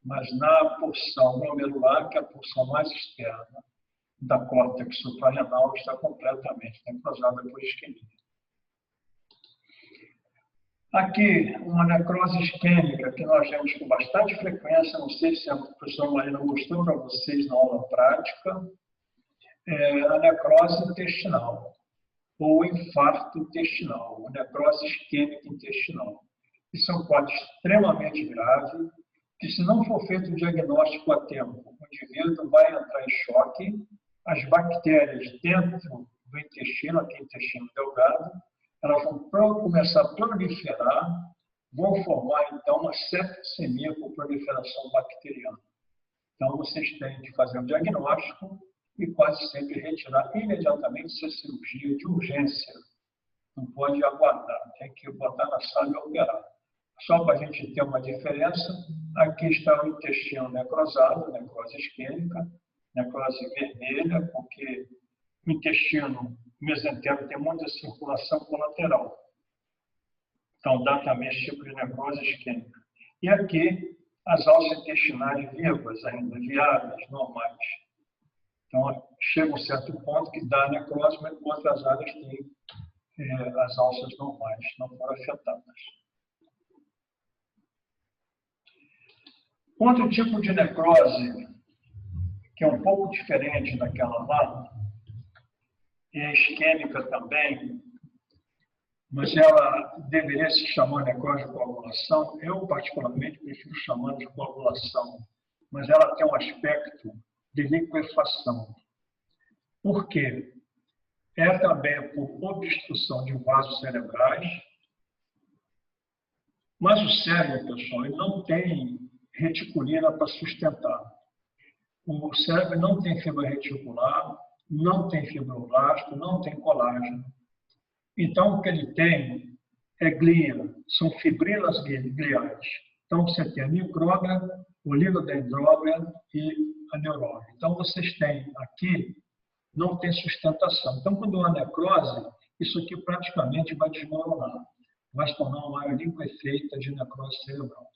Mas na porção glomerular, que é a porção mais externa da córtex suprarrenal, está completamente necrosada por isquemia. Aqui, uma necrose isquêmica que nós vemos com bastante frequência, não sei se a professora Marina mostrou para vocês na aula prática, é a necrose intestinal, ou infarto intestinal, a necrose isquêmica intestinal. Isso é um quadro extremamente grave, que se não for feito o diagnóstico a tempo, o indivíduo vai entrar em choque, as bactérias dentro do intestino, aqui intestino delgado, elas vão começar a proliferar, vão formar, então, uma septicemia por proliferação bacteriana. Então, vocês têm que fazer um diagnóstico e quase sempre retirar imediatamente essa cirurgia de urgência. Não pode aguardar, tem que botar na sala e operar. Só para a gente ter uma diferença, aqui está o intestino necrosado, necrose isquêmica, necrose vermelha, porque o intestino mesentérico tem muita circulação colateral. Então, dá também esse tipo de necrose isquêmica. E aqui, as alças intestinais vivas ainda, viáveis, normais. Então, chega um certo ponto que dá necrose, mas outras áreas têm as alças normais, não foram afetadas. Outro tipo de necrose, que é um pouco diferente daquela lá, é isquêmica também, mas ela deveria se chamar necrose de coagulação. Eu, particularmente, prefiro chamar de coagulação, mas ela tem um aspecto de liquefação. Por quê? É também por obstrução de vasos cerebrais, mas o cérebro, pessoal, ele não tem reticulina para sustentar. O cérebro não tem fibra reticular, não tem fibroblasto, não tem colágeno. Então, o que ele tem é glia, são fibrilas gliais. Então, você tem a micróglia, oligodendróglia e a neuróglia. Então, vocês têm aqui, não tem sustentação. Então, quando há necrose, isso aqui praticamente vai desmoronar. Vai se tornar uma liquefeita de necrose cerebral.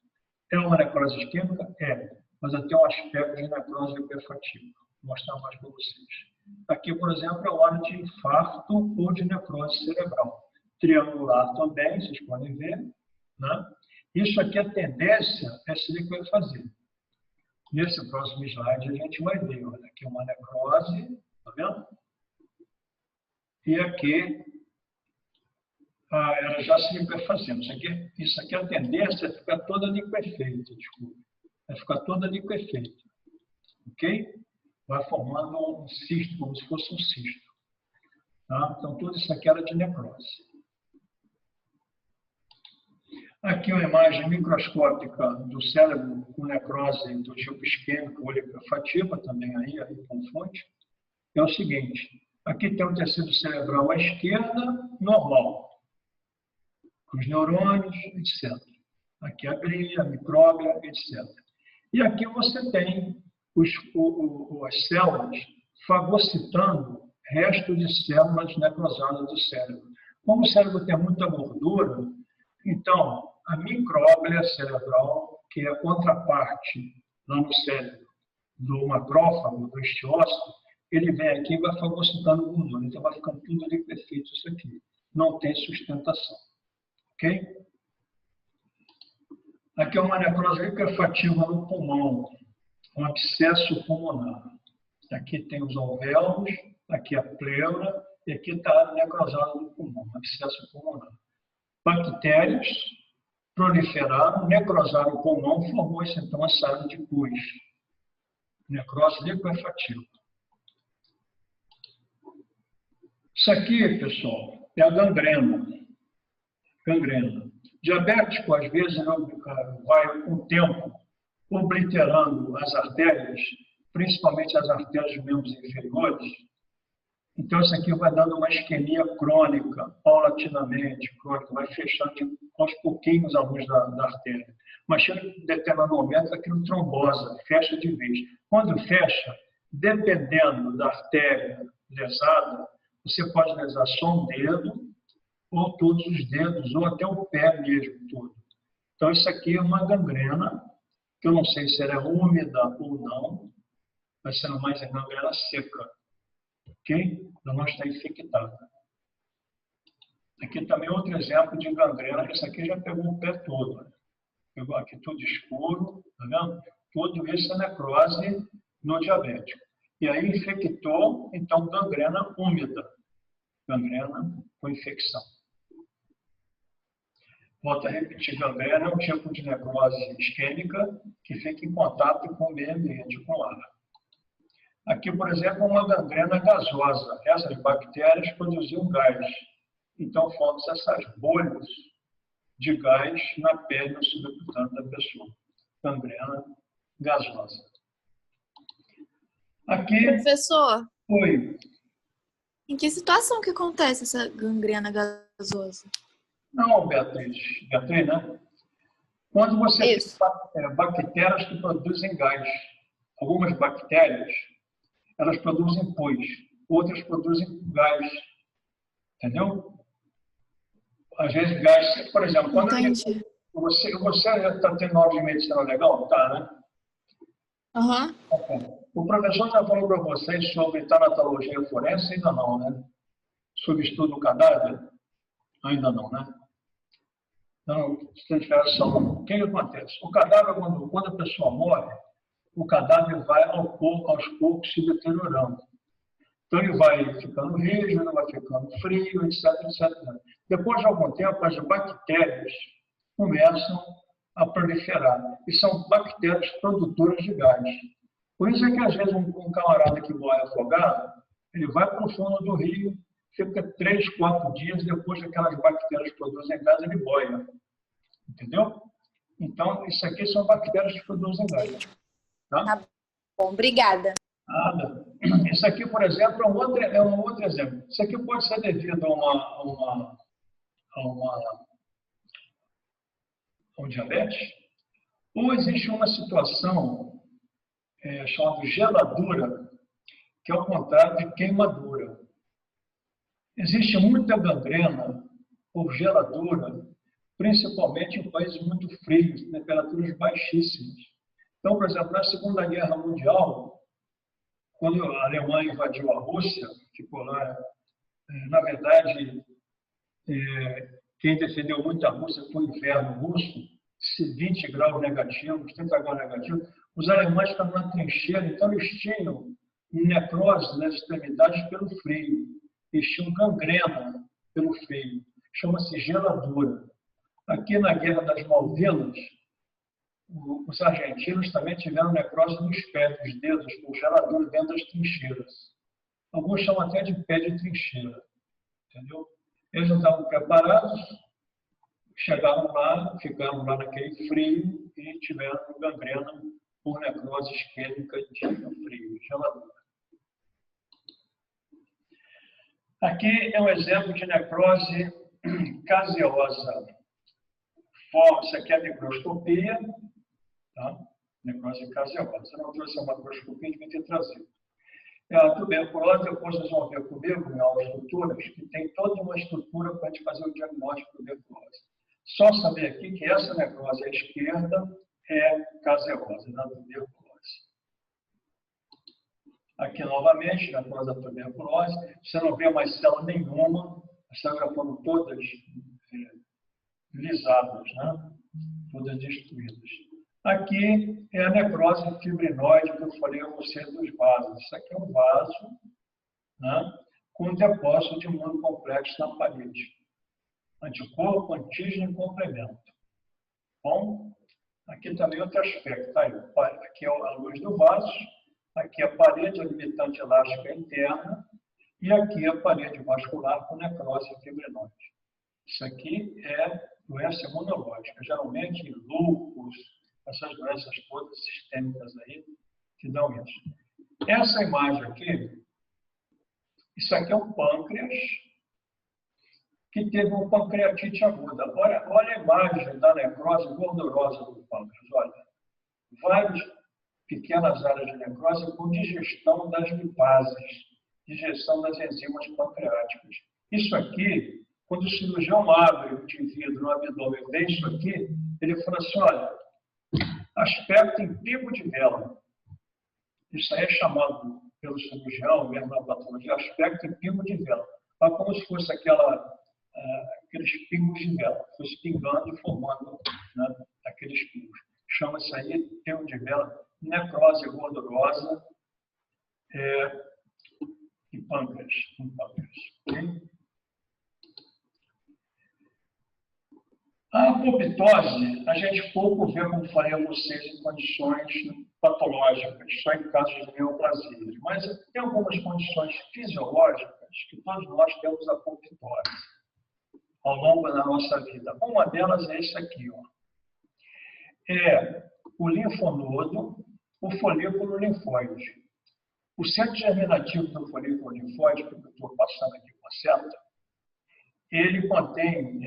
É uma necrose isquêmica? É, mas até um aspecto de necrose liquefativa. Vou mostrar mais para vocês. Aqui, por exemplo, é o ano de infarto ou de necrose cerebral. Triangular também, vocês podem ver. Né? Isso aqui, a tendência é se liquefazer. Nesse próximo slide, a gente vai ver. Olha, aqui uma necrose, tá vendo? E aqui, ela já se liquefazendo. Isso aqui, a tendência é ficar toda liquefeita, desculpa. Vai ficar toda liquefeita. Ok? Vai formando um cisto, como se fosse um cisto. Tá? Então, tudo isso aqui era de necrose. Aqui uma imagem microscópica do cérebro com necrose do tipo isquêmico ou liquefativa, também aí confunde. É o seguinte, aqui tem o tecido cerebral à esquerda, normal, com os neurônios, etc. Aqui a glia, a micróglia, etc. E aqui você tem as células fagocitando restos de células necrosadas do cérebro. Como o cérebro tem muita gordura, então a micróglia cerebral, que é a contraparte lá no cérebro do macrófago, do estiócito, ele vem aqui e vai fagocitando gordura. Então vai ficando tudo liquefeito isso aqui. Não tem sustentação. Ok? Aqui é uma necrose liquefativa no pulmão, um abscesso pulmonar. Aqui tem os alvéolos, aqui a pleura, e aqui está necrosado no pulmão, abscesso pulmonar. Bactérias proliferaram, necrosaram o pulmão, formou-se então a saída de pus. Necrose liquefativa. Isso aqui, pessoal, é a gangrena. Gangrena. Diabético, às vezes, vai com o tempo, obliterando as artérias, principalmente as artérias dos membros inferiores. Então, isso aqui vai dando uma isquemia crônica, paulatinamente, crônica, vai fechando aos pouquinhos a luz da artéria. Mas chega em determinado momento, aquilo trombosa, fecha de vez. Quando fecha, dependendo da artéria lesada, você pode lesar só um dedo, ou todos os dedos, ou até o pé mesmo, tudo. Então, isso aqui é uma gangrena, que eu não sei se ela é úmida ou não, vai sendo mais a gangrena seca. Ok? Ela não está infectada. Aqui também outro exemplo de gangrena. Esse aqui já pegou o pé todo. Né? Pegou aqui tudo escuro, tá vendo? Tudo isso é necrose no diabético. E aí infectou, então, gangrena úmida. Gangrena com infecção. Volto a repetir, gangrena é um tipo de necrose isquêmica que fica em contato com o meio ambiente, com o ar. Aqui, por exemplo, uma gangrena gasosa. Essas bactérias produziam gás. Então, formam-se essas bolhas de gás na pele subcutânea da pessoa. Gangrena gasosa. Aqui... Professor, Oi. em que situação que acontece essa gangrena gasosa? Não, Beatriz. Beatriz, né? Quando você tem bactérias que produzem gás. Algumas bactérias, elas produzem pus. Outras produzem gás. Entendeu? Às vezes gás... Por exemplo, quando você já está tendo aula de medicina legal? Tá, né? Aham. O professor já falou para vocês sobre tanatologia forense? Ainda não, né? Sobre estudo do cadáver? Ainda não, né? Então, o que acontece? O cadáver, quando a pessoa morre, o cadáver vai aos poucos se deteriorando. Então, ele vai ficando rígido, vai ficando frio, etc, etc. Depois de algum tempo, as bactérias começam a proliferar. E são bactérias produtoras de gás. Por isso é que, às vezes, um camarada que morre afogado, ele vai para o fundo do rio, fica 3, 4 dias, depois que aquelas bactérias produzem gás, ele boia. Entendeu? Então, isso aqui são bactérias que produzem gás. Tá? Bom, obrigada. Nada. Isso aqui, por exemplo, é um outro exemplo. Isso aqui pode ser devido a um diabetes, ou existe uma situação chamada geladura, que é o contrário de queimadura. Existe muita gangrena por geladura, principalmente em países muito frios, temperaturas baixíssimas. Então, por exemplo, na Segunda Guerra Mundial, quando a Alemanha invadiu a Rússia, ficou lá, na verdade, quem defendeu muito a Rússia foi o inverno russo, 20 graus negativos, 30 graus negativos. Os alemães estavam na trincheira, então eles tinham necrose nas extremidades pelo frio. Eles tinham gangrena pelo frio. Chama-se geladura. Aqui na Guerra das Malvinas, os argentinos também tiveram necrose nos pés, nos dedos, com geladura dentro das trincheiras. Alguns chamam até de pé de trincheira. Entendeu? Eles não estavam preparados, chegaram lá, ficaram lá naquele frio e tiveram gangrena por necrose isquêmica de frio, geladura. Aqui é um exemplo de necrose caseosa. Isso aqui é a microscopia, tá? Necrose caseosa. Se eu não trouxe uma microscopia, devia ter trazido. A tuberculose, depois vocês vão ver comigo em aulas futuras, que tem toda uma estrutura para a gente fazer o diagnóstico de tuberculose. Só saber aqui que essa necrose à esquerda é caseosa, da tuberculose. Aqui, novamente, necrose da tuberculose, você não vê mais célula nenhuma, as células já foram todas lisadas, né? Todas destruídas. Aqui é a necrose fibrinoide que eu falei a você dos vasos. Isso aqui é um vaso, né, com depósito de imunocomplexo na parede. Anticorpo, antígeno e complemento. Bom, aqui também outro aspecto. Tá aí. Aqui é a luz do vaso, aqui é a parede limitante elástica interna e aqui é a parede vascular com necrose fibrinoide. Isso aqui é doença imunológica, geralmente lúpus, essas doenças todas sistêmicas aí que dão isso. Essa imagem aqui, isso aqui é um pâncreas que teve uma pancreatite aguda. Olha a imagem da necrose gordurosa do pâncreas. Olha, várias pequenas áreas de necrose com digestão das lipases, digestão das enzimas pancreáticas. Isso aqui, quando o cirurgião abre o indivíduo no abdômen e vê isso aqui, ele fala assim, olha, aspecto em pico de vela. Isso aí é chamado pelo cirurgião, mesmo na patologia, aspecto em pico de vela. É como se fosse aqueles pingos de vela, fosse pingando e formando, né, aqueles pingos. Chama isso aí de pingo de vela, necrose gordurosa e pâncreas. Okay? A apoptose, a gente pouco vê, como falei a vocês, em condições patológicas, só em casos de neoplasias. Mas tem algumas condições fisiológicas que todos nós temos apoptose ao longo da nossa vida. Uma delas é isso aqui, ó. É o linfonodo, o folículo linfóide. O centro germinativo do folículo linfóide, que eu estou passando aqui com a seta, ele contém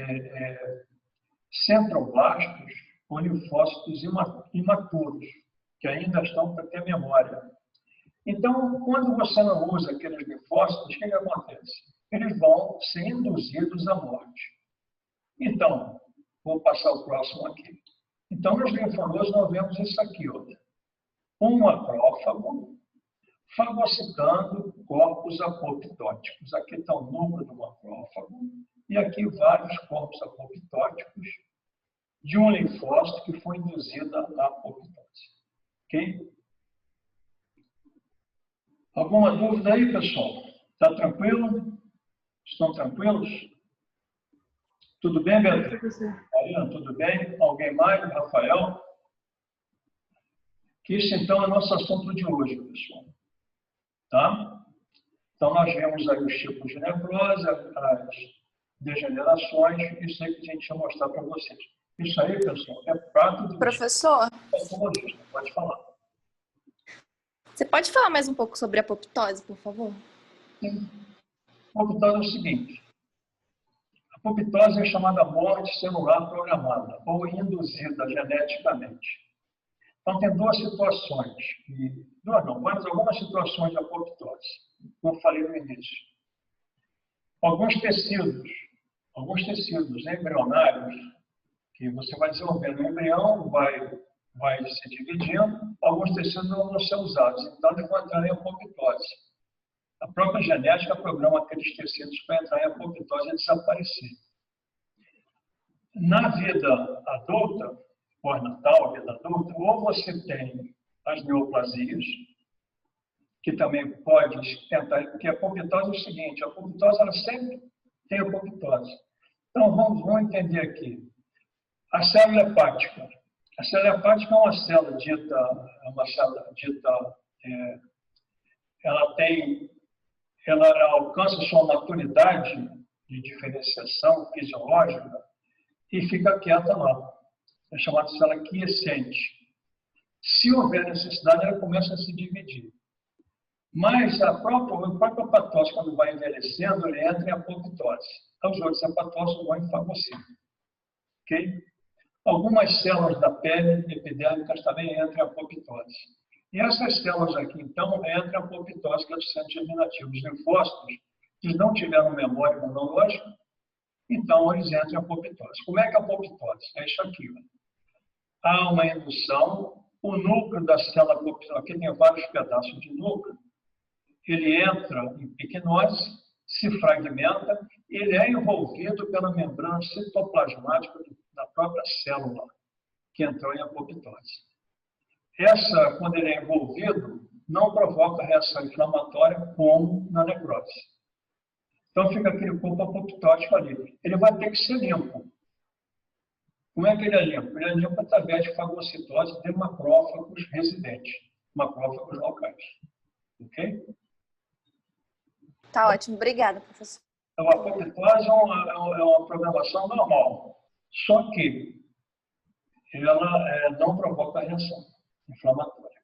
centroblastos ou linfócitos imaturos, que ainda estão para ter memória. Então, quando você não usa aqueles linfócitos, o que acontece? Eles vão ser induzidos à morte. Então, vou passar o próximo aqui. Então, nos linfonodos, nós vemos isso aqui, ó. Um macrófago fagocitando corpos apoptóticos. Aqui está o núcleo do macrófago e aqui vários corpos apoptóticos de um linfócito que foi induzida à apoptose. Ok? Alguma dúvida aí, pessoal? Está tranquilo? Estão tranquilos? Tudo bem, Beatriz? Mariana, tudo bem? Alguém mais? Rafael? Que isso, então, é nosso assunto de hoje, pessoal. Tá? Então, nós vemos aí os tipos de necrose, as degenerações, isso aí que a gente ia mostrar para vocês. Isso aí, pessoal, é prato do Professor, patologista. Pode falar. você pode falar mais um pouco sobre a apoptose, por favor? Sim. A apoptose é o seguinte. A apoptose é chamada morte celular programada ou induzida geneticamente. Então, tem duas situações, mas algumas situações de apoptose, como eu falei no início. Alguns tecidos embrionários, que você vai desenvolvendo no embrião, vai se dividindo, alguns tecidos não vão ser usados, então eles vão entrar em apoptose. A própria genética programa aqueles tecidos para entrar em apoptose e desaparecer. Na vida adulta, pós-natal, vida adulta, ou você tem as neoplasias, que também pode tentar, porque a apoptose é o seguinte, a apoptose ela sempre tem apoptose. Então, vamos entender aqui. A célula hepática. A célula hepática é uma célula dita, ela alcança sua maturidade de diferenciação fisiológica e fica quieta lá. É chamada de célula quiescente. Se houver necessidade, ela começa a se dividir. Mas o próprio hepatócito, quando vai envelhecendo, ele entra em apoptose. Então, os outros hepatócitos vão em fagocito. Ok? Algumas células da pele epidérmicas também entram em apoptose. E essas células aqui, então, entram em apoptose, que é o centro germinativo. Os linfócitos, que não tiveram memória imunológica, então eles entram em apoptose. Como é que é a apoptose? É isso aqui. Ó. Há uma indução, o núcleo da célula apoptose, aqui tem vários pedaços de núcleo, ele entra em piquenose, se fragmenta, ele é envolvido pela membrana citoplasmática da própria célula, que entrou em apoptose. Quando ele é envolvido, não provoca reação inflamatória como na necrose. Então fica aquele corpo apoptótico ali. Ele vai ter que ser limpo. Como é que ele é limpo? Ele é limpo através de fagocitose de macrófagos residentes, macrófagos locais. Ok? Tá ótimo, obrigada, professor. Então, a apoptose é uma programação normal. Só que ela não provoca reação inflamatória.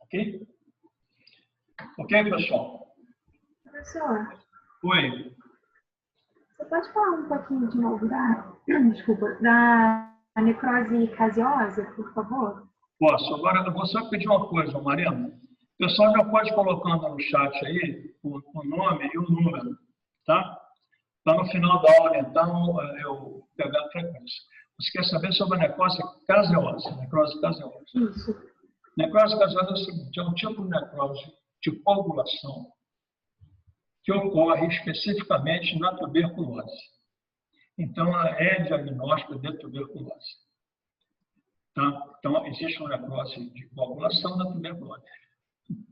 Ok? Ok, pessoal? Professor, Oi. você pode falar um pouquinho de novo desculpa, da necrose caseosa, por favor? Posso. Agora, eu vou só pedir uma coisa, Mariana. O pessoal já pode ir colocando no chat aí o nome e o número, tá? Está no final da aula, então, eu pegar a frequência. Você quer saber sobre a necrose caseosa? Necrose caseosa. Isso. Necrose caseosa é o seguinte, é um tipo de necrose de coagulação que ocorre especificamente na tuberculose. Então, ela é diagnóstico de tuberculose. Tá? Então, existe uma necrose de coagulação da tuberculose.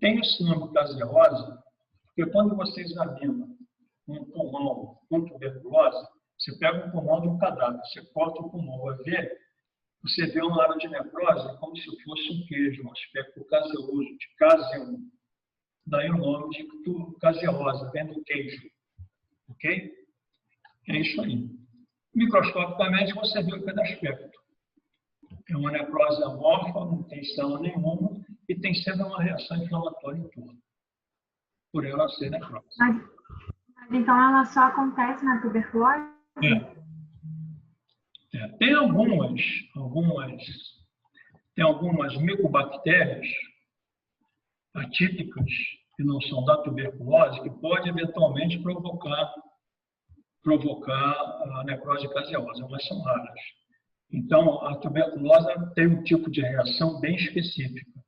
Tem esse nome caseosa, porque quando você examina um pulmão com tuberculose, você pega o pulmão de um cadáver, você corta o pulmão, você vê uma área de necrose como se fosse um queijo, um aspecto caseoso, de caseum. Daí o nome de caseosa, vem do queijo. Ok? É isso aí. Microscopicamente, você vê cada aspecto. É uma necrose amorfa, não tem célula nenhuma, e tem sempre uma reação inflamatória em torno, por ela ser necrose. Mas então ela só acontece na tuberculose? Tem algumas micobactérias atípicas, que não são da tuberculose, que pode eventualmente provocar a necrose caseosa, mas são raras. Então, a tuberculose tem um tipo de reação bem específica.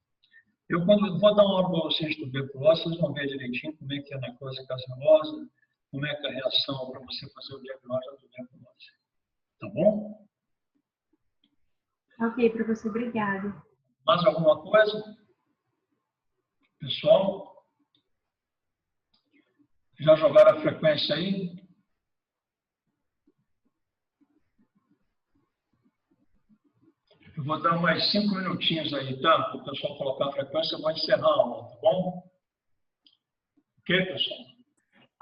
Eu, quando vou dar uma aula para vocês de tuberculose, vocês vão ver direitinho como é que é a necrose caseosa, como é que é a reação para você fazer o diagnóstico da tuberculose. Tá bom? Ok, professor, obrigada. Mais alguma coisa? Pessoal? Já jogaram a frequência aí? Eu vou dar mais 5 minutinhos aí, tá? Para o pessoal colocar a frequência, eu vou encerrar a aula, tá bom? Ok, pessoal?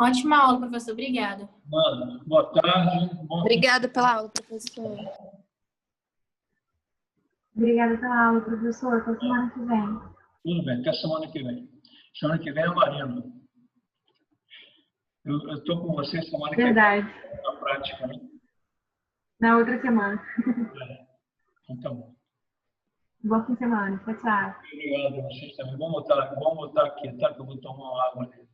Ótima aula, professor. Obrigada. Mano, boa tarde. Obrigada pela aula, professor. Obrigada pela aula, professor. Até semana que vem. Tudo bem, até semana que vem. Semana que vem é a Marina. Eu estou com você semana que vem. Verdade. Na prática, né? Na outra semana. Então, tá bom. Boa fim de semana. Tchau, tchau. Obrigado a vocês também. Vamos botar aqui, tá? Que eu vou tomar uma água ali.